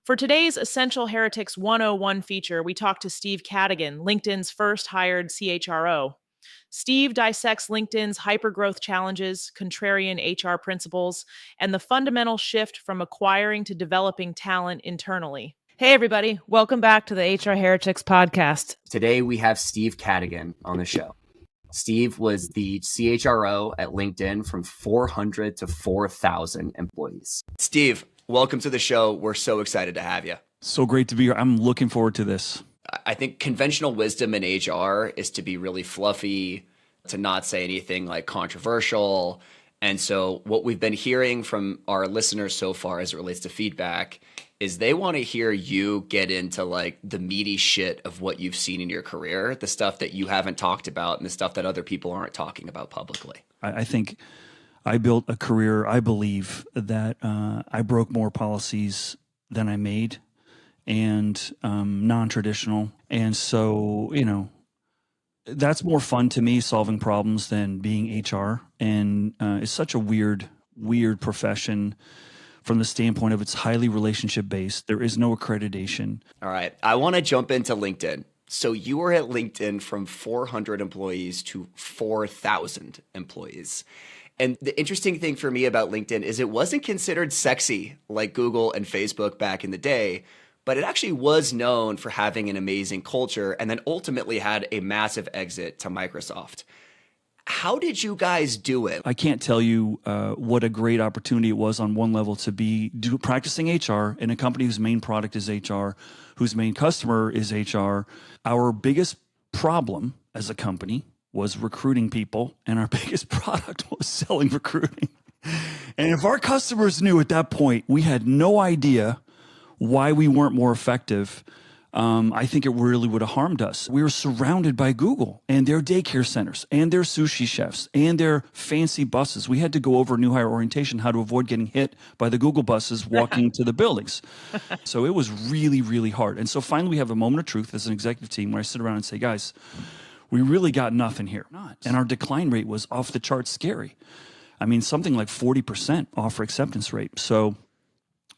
For today's Essential Heretics 101 feature, we talked to Steve Cadigan, LinkedIn's first hired CHRO. Steve dissects LinkedIn's hypergrowth challenges, contrarian HR principles, and the fundamental shift from acquiring to developing talent internally. Hey, everybody. Welcome back to the HR Heretics podcast. Today, we have Steve Cadigan on the show. Steve was the CHRO at LinkedIn from 400 to 4,000 employees. Steve, welcome to the show. We're so excited to have you. So great to be here. I'm looking forward to this. I think conventional wisdom in HR is to be really fluffy, to not say anything like controversial. And so what we've been hearing from our listeners so far as it relates to feedback is they want to hear you get into like the meaty shit of what you've seen in your career, the stuff that you haven't talked about and the stuff that other people aren't talking about publicly. I think I built a career, I believe, that I broke more policies than I made, and non-traditional. And so, you know, that's more fun to me, solving problems, than being HR. And it's such a weird profession from the standpoint of it's highly relationship-based. There is no accreditation. All right. I want to jump into LinkedIn. So you were at LinkedIn from 400 employees to 4,000 employees. And the interesting thing for me about LinkedIn is it wasn't considered sexy like Google and Facebook back in the day, but it actually was known for having an amazing culture and then ultimately had a massive exit to Microsoft. How did you guys do it? I can't tell you what a great opportunity it was on one level to be practicing HR in a company whose main product is HR, whose main customer is HR. Our biggest problem as a company was recruiting people, and our biggest product was selling recruiting. And if our customers knew at that point, we had no idea why we weren't more effective, I think it really would have harmed us. We were surrounded by Google and their daycare centers and their sushi chefs and their fancy buses. We had to go over new hire orientation, how to avoid getting hit by the Google buses walking to the buildings. So it was really, really hard. And so finally we have a moment of truth as an executive team where I sit around and say, guys, we really got nothing here. And our decline rate was off the charts scary. I mean, something like 40% offer acceptance rate. So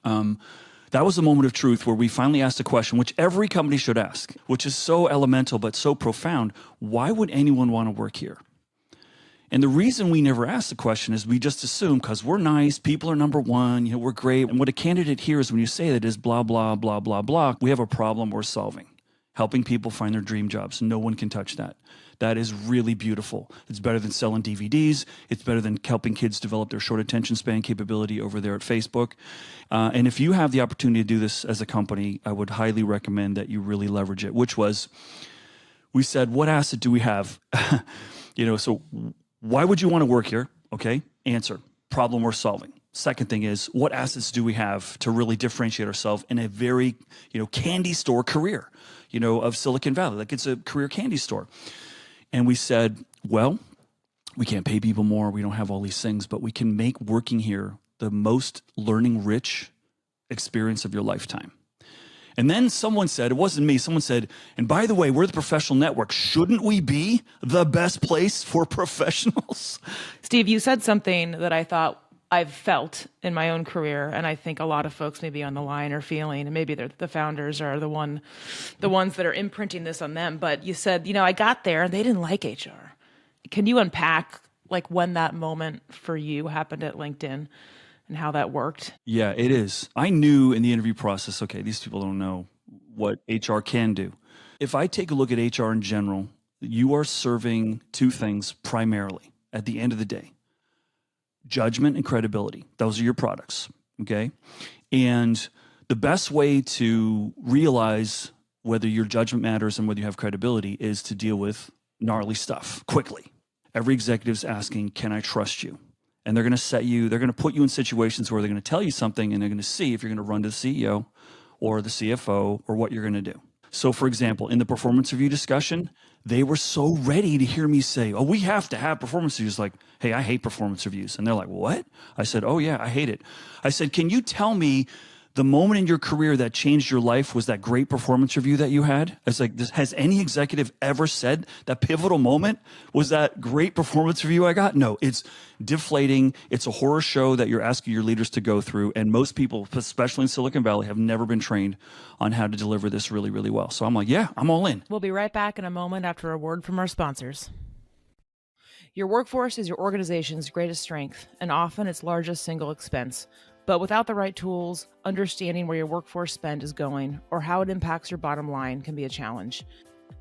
that was a moment of truth where we finally asked a question, which every company should ask, which is so elemental but so profound. Why would anyone want to work here? And the reason we never asked the question is we just assume because we're nice, people are number one, you know, we're great. And what a candidate hears when you say that is blah, blah, blah, blah, blah. We have a problem we're solving, helping people find their dream jobs. No one can touch that. That is really beautiful. It's better than selling DVDs. It's better than helping kids develop their short attention span capability over there at Facebook. And if you have the opportunity to do this as a company, I would highly recommend that you really leverage it, which was, we said, what asset do we have? So why would you want to work here? Okay, answer, problem we're solving. Second thing is, what assets do we have to really differentiate ourselves in a very, candy store career, of Silicon Valley? Like it's a career candy store. And we said, well, we can't pay people more. We don't have all these things, but we can make working here the most learning rich experience of your lifetime. And then someone said, it wasn't me, someone said, and by the way, we're the professional network. Shouldn't we be the best place for professionals? Steve, you said something that I thought I've felt in my own career, and I think a lot of folks maybe on the line are feeling, and maybe they're the founders are the ones that are imprinting this on them. But you said, I got there and they didn't like HR. Can you unpack like when that moment for you happened at LinkedIn and how that worked? Yeah, it is. I knew in the interview process, okay, these people don't know what HR can do. If I take a look at HR in general, you are serving two things primarily at the end of the day. Judgment and credibility. Those are your products, okay? And the best way to realize whether your judgment matters and whether you have credibility is to deal with gnarly stuff quickly. Every executive's asking, can I trust you? And they're going to put you in situations where they're going to tell you something and they're going to see if you're going to run to the CEO or the CFO or what you're going to do. So for example, in the performance review discussion, they were so ready to hear me say, oh, we have to have performance reviews. Like, hey, I hate performance reviews. And they're like, what? I said, oh yeah, I hate it. I said, can you tell me the moment in your career that changed your life was that great performance review that you had. It's like, has any executive ever said that pivotal moment was that great performance review I got? No, it's deflating. It's a horror show that you're asking your leaders to go through. And most people, especially in Silicon Valley, have never been trained on how to deliver this really, really well. So I'm like, yeah, I'm all in. We'll be right back in a moment after a word from our sponsors. Your workforce is your organization's greatest strength and often its largest single expense. But without the right tools, understanding where your workforce spend is going or how it impacts your bottom line can be a challenge.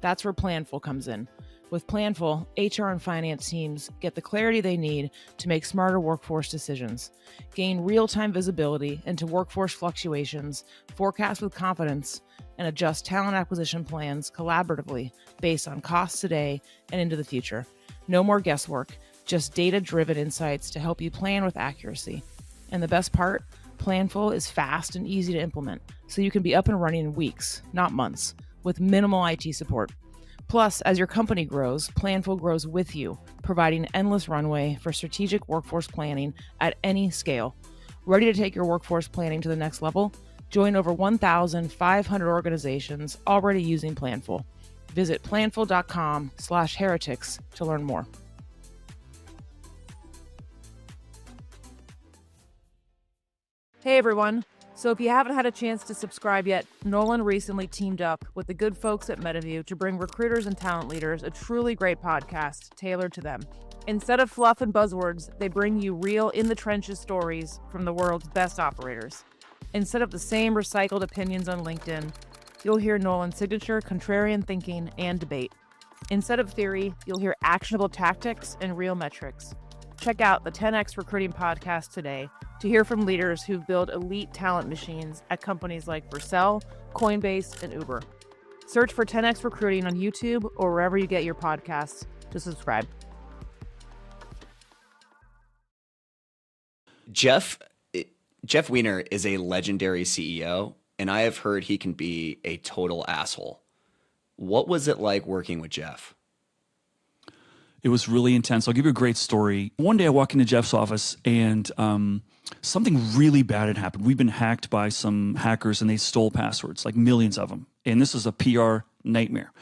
That's where Planful comes in. With Planful, HR and finance teams get the clarity they need to make smarter workforce decisions, gain real-time visibility into workforce fluctuations, forecast with confidence, and adjust talent acquisition plans collaboratively based on costs today and into the future. No more guesswork, just data-driven insights to help you plan with accuracy. And the best part, Planful is fast and easy to implement, so you can be up and running in weeks, not months, with minimal IT support. Plus, as your company grows, Planful grows with you, providing endless runway for strategic workforce planning at any scale. Ready to take your workforce planning to the next level? Join over 1,500 organizations already using Planful. Visit planful.com/heretics to learn more. Hey everyone. So if you haven't had a chance to subscribe yet, Nolan recently teamed up with the good folks at Metaview to bring recruiters and talent leaders a truly great podcast tailored to them. Instead of fluff and buzzwords, they bring you real in-the-trenches stories from the world's best operators. Instead of the same recycled opinions on LinkedIn, you'll hear Nolan's signature contrarian thinking and debate. Instead of theory, you'll hear actionable tactics and real metrics. Check out the 10X Recruiting Podcast today to hear from leaders who've built elite talent machines at companies like Vercel, Coinbase, and Uber. Search for 10X Recruiting on YouTube or wherever you get your podcasts to subscribe. Jeff Weiner is a legendary CEO, and I have heard he can be a total asshole. What was it like working with Jeff? It was really intense. I'll give you a great story. One day I walk into Jeff's office and something really bad had happened. We've been hacked by some hackers and they stole passwords, like millions of them. And this is a PR nightmare.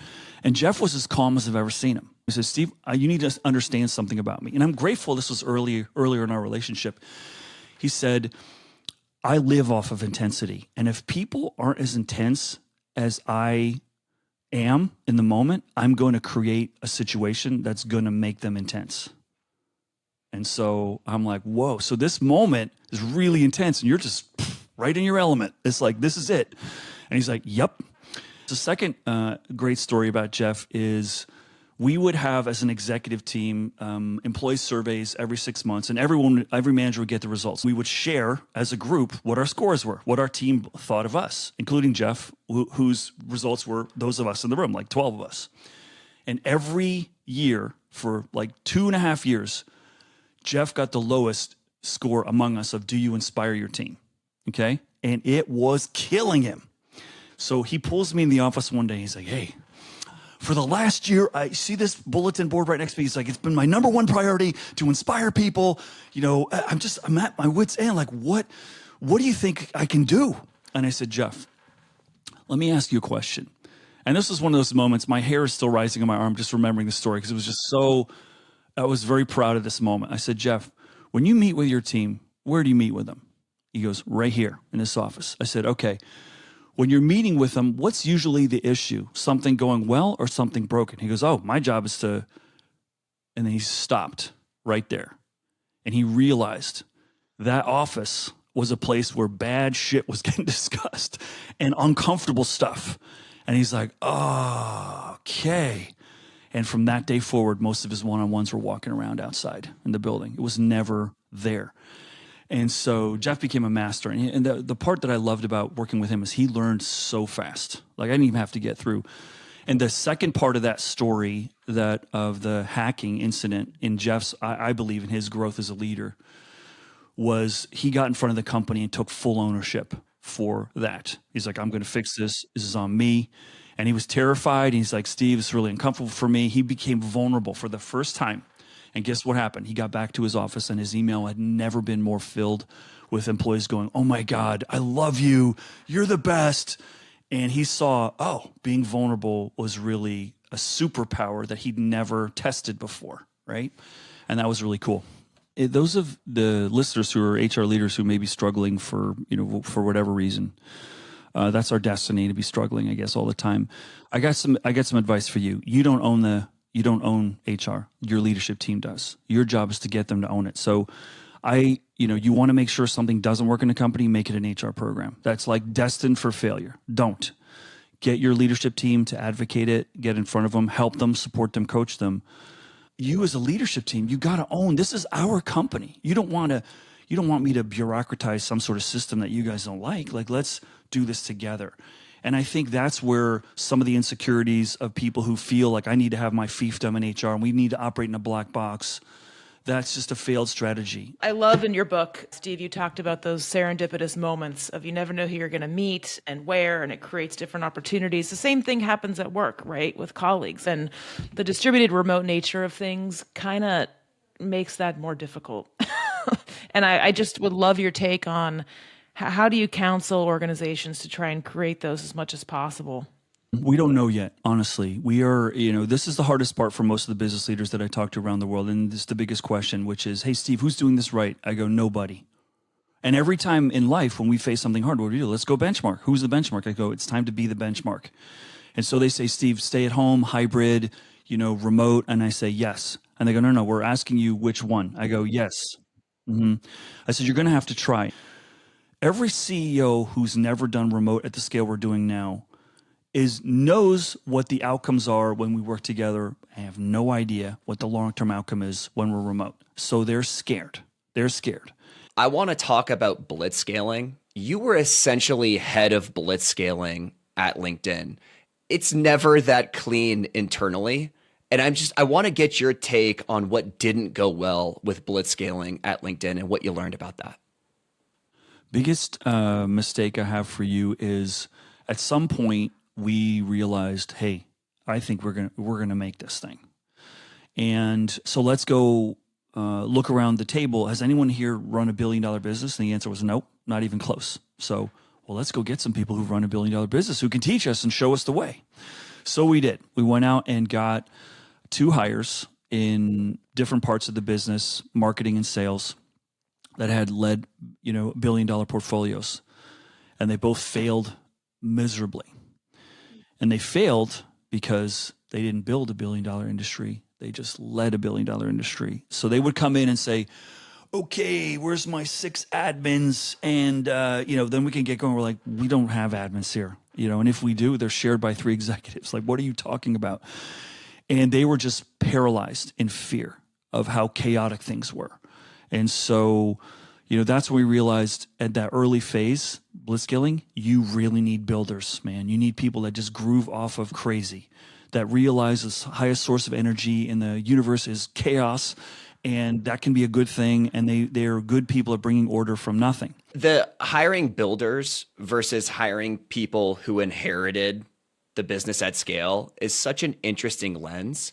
And Jeff was as calm as I've ever seen him. He said, Steve, you need to understand something about me. And I'm grateful this was earlier in our relationship. He said, I live off of intensity. And if people aren't as intense as I am in the moment, I'm going to create a situation that's going to make them intense. And so I'm like, whoa, so this moment is really intense and you're just right in your element. It's like, this is it. And he's like, yep. The second great story about Jeff is we would have, as an executive team, employee surveys every 6 months, and every manager would get the results. We would share as a group what our scores were, what our team thought of us, including Jeff, whose results were those of us in the room, like 12 of us. And every year for like 2.5 years, Jeff got the lowest score among us of do you inspire your team? Okay? And it was killing him. So he pulls me in the office one day. He's like, hey, for the last year, I see this bulletin board right next to me. He's like, it's been my number one priority to inspire people. You know, I'm at my wit's end. Like, what do you think I can do? And I said, Jeff, let me ask you a question. And this was one of those moments, my hair is still rising on my arm just remembering the story because it was just so, I was very proud of this moment. I said, Jeff, when you meet with your team, where do you meet with them? He goes, right here in this office. I said, okay. When you're meeting with them, what's usually the issue? Something going well or something broken? He goes, oh, my job is to, and then he stopped right there. And he realized that office was a place where bad shit was getting discussed and uncomfortable stuff. And he's like, oh, okay. And from that day forward, most of his one-on-ones were walking around outside in the building. It was never there. And so Jeff became a master. And the part that I loved about working with him is he learned so fast. Like I didn't even have to get through. And the second part of that story of the hacking incident in Jeff's, I believe in his growth as a leader, was he got in front of the company and took full ownership for that. He's like, I'm going to fix this. This is on me. And he was terrified. He's like, Steve, it's really uncomfortable for me. He became vulnerable for the first time. And guess what happened? He got back to his office and his email had never been more filled with employees going, "Oh my God, I love you. You're the best." And he saw, oh, being vulnerable was really a superpower that he'd never tested before, right? And that was really cool. Those of the listeners who are HR leaders who may be struggling for whatever reason, that's our destiny to be struggling, I guess, all the time. I got some advice for you. You don't own HR. Your leadership team does. Your job is to get them to own it. So you want to make sure something doesn't work in a company, make it an HR program. That's like destined for failure. Don't. Get your leadership team to advocate it, get in front of them, help them, support them, coach them. You as a leadership team, you got to own, this is our company. You don't want me to bureaucratize some sort of system that you guys don't like. Like, let's do this together. And I think that's where some of the insecurities of people who feel like I need to have my fiefdom in HR and we need to operate in a black box, that's just a failed strategy. I love in your book, Steve, you talked about those serendipitous moments of you never know who you're going to meet and where, and it creates different opportunities. The same thing happens at work, right, with colleagues. And the distributed remote nature of things kind of makes that more difficult. And I just would love your take on how do you counsel organizations to try and create those as much as possible? We don't know yet, honestly. We are, this is the hardest part for most of the business leaders that I talk to around the world. And this is the biggest question, which is, hey, Steve, who's doing this right? I go, nobody. And every time in life when we face something hard, what do we do? Let's go benchmark. Who's the benchmark? I go, it's time to be the benchmark. And so they say, Steve, stay at home, hybrid, remote. And I say, yes. And they go, no, we're asking you which one. I go, yes. I said, you're going to have to try. Every CEO who's never done remote at the scale we're doing now knows what the outcomes are when we work together. I have no idea what the long-term outcome is when we're remote. So they're scared. I want to talk about blitz scaling. You were essentially head of blitz scaling at LinkedIn. It's never that clean internally. And I want to get your take on what didn't go well with blitz scaling at LinkedIn and what you learned about that. Biggest mistake I have for you is at some point we realized, hey, I think we're gonna make this thing, and so let's go look around the table. Has anyone here run $1 billion business? And the answer was nope, not even close. So, well, let's go get some people who run $1 billion business who can teach us and show us the way. So we did. We went out and got 2 hires in different parts of the business, marketing and sales, that had led, $1 billion portfolios, and they both failed miserably. And they failed because they didn't build $1 billion industry. They just led $1 billion industry. So they would come in and say, okay, where's my 6 admins? And, then we can get going. We're like, we don't have admins here, and if we do, they're shared by 3 executives. Like, what are you talking about? And they were just paralyzed in fear of how chaotic things were. And so, that's when we realized at that early phase, blitzscaling, you really need builders, man. You need people that just groove off of crazy, that realize the highest source of energy in the universe is chaos, and that can be a good thing. And they are good people at bringing order from nothing. The hiring builders versus hiring people who inherited the business at scale is such an interesting lens.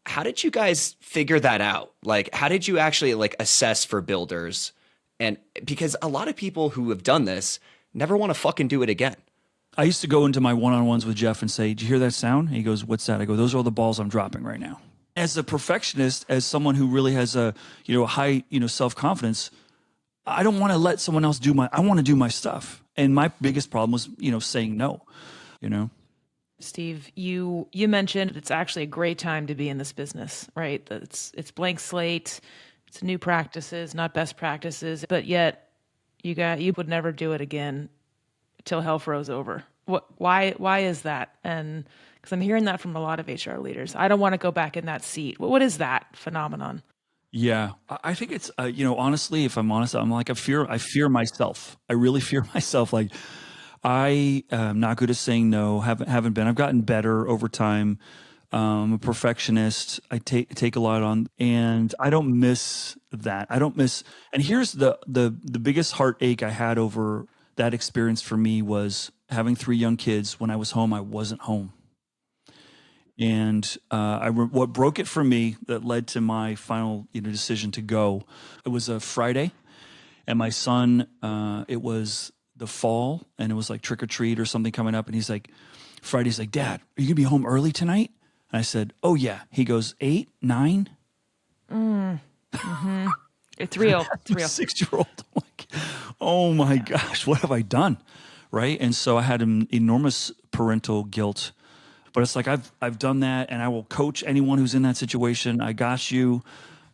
How did you guys figure that out? Like, how did you actually assess for builders? And because a lot of people who have done this never want to fucking do it again. I used to go into my one-on-ones with Jeff and say, did you hear that sound? And he goes, what's that? I go, those are all the balls I'm dropping right now. As a perfectionist, as someone who really has a high self-confidence, I don't want to let someone else I want to do my stuff. And my biggest problem was, saying no, Steve, you mentioned it's actually a great time to be in this business, right? It's blank slate, it's new practices, not best practices, but yet you would never do it again till hell froze over. Why is that? And because I'm hearing that from a lot of HR leaders, I don't want to go back in that seat. What is that phenomenon? Yeah, I think it's honestly, if I'm honest, I'm like I fear myself. I really fear myself. Like, I am not good at saying no. Haven't been. I've gotten better over time. I'm a perfectionist. I take a lot on, and I don't miss that. And here's the biggest heartache I had over that experience for me was having 3 young kids. When I was home, I wasn't home, And what broke it for me that led to my final decision to go, it was a Friday, and my son, it was the fall, and it was like trick or treat or something coming up, and he's like, Friday's like, Dad, are you gonna be home early tonight? And I said, oh yeah. He goes, 8, 9? It's real. It's real. 6-year-old. I'm like, oh my gosh, what have I done? Right. And so I had an enormous parental guilt, but it's like, I've done that, and I will coach anyone who's in that situation. I got you.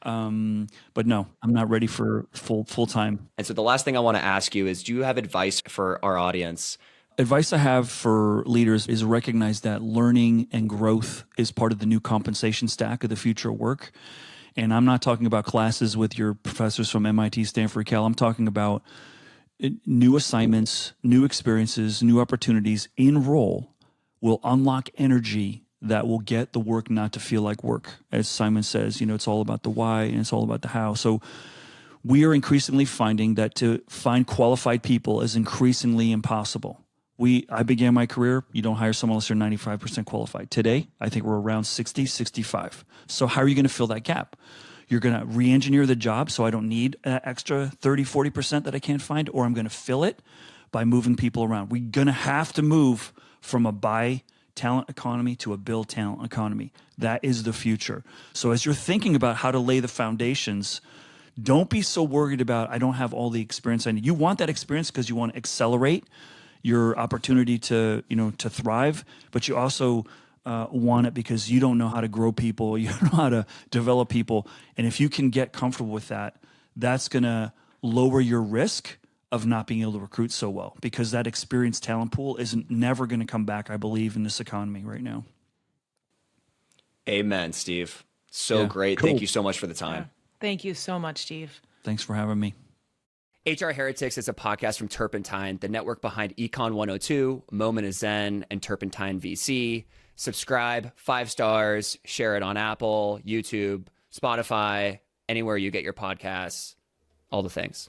But no, I'm not ready for full time. And so the last thing I want to ask you is, do you have advice for our audience? Advice I have for leaders is recognize that learning and growth is part of the new compensation stack of the future of work. And I'm not talking about classes with your professors from MIT, Stanford, Cal. I'm talking about new assignments, new experiences, new opportunities in role will unlock energy that will get the work not to feel like work. As Simon says, it's all about the why and it's all about the how. So we are increasingly finding that to find qualified people is increasingly impossible. I began my career, you don't hire someone unless you're 95% qualified. Today, I think we're around 60, 65. So how are you going to fill that gap? You're going to re-engineer the job so I don't need that extra 30, 40% that I can't find, or I'm going to fill it by moving people around. We're going to have to move from a buy talent economy to a build talent economy. That is the future. So as you're thinking about how to lay the foundations, don't be so worried about, I don't have all the experience I need. You want that experience because you want to accelerate your opportunity to thrive, but you also want it because you don't know how to grow people, you don't know how to develop people. And if you can get comfortable with that, that's going to lower your risk of not being able to recruit so well, because that experienced talent pool isn't never going to come back, I believe, in this economy right now. Amen, Steve. So great. Cool. Thank you so much for the time. Yeah. Thank you so much, Steve. Thanks for having me. HR Heretics is a podcast from Turpentine, the network behind Econ 102, Moment of Zen, and Turpentine VC. Subscribe, 5 stars, share it on Apple, YouTube, Spotify, anywhere you get your podcasts, all the things.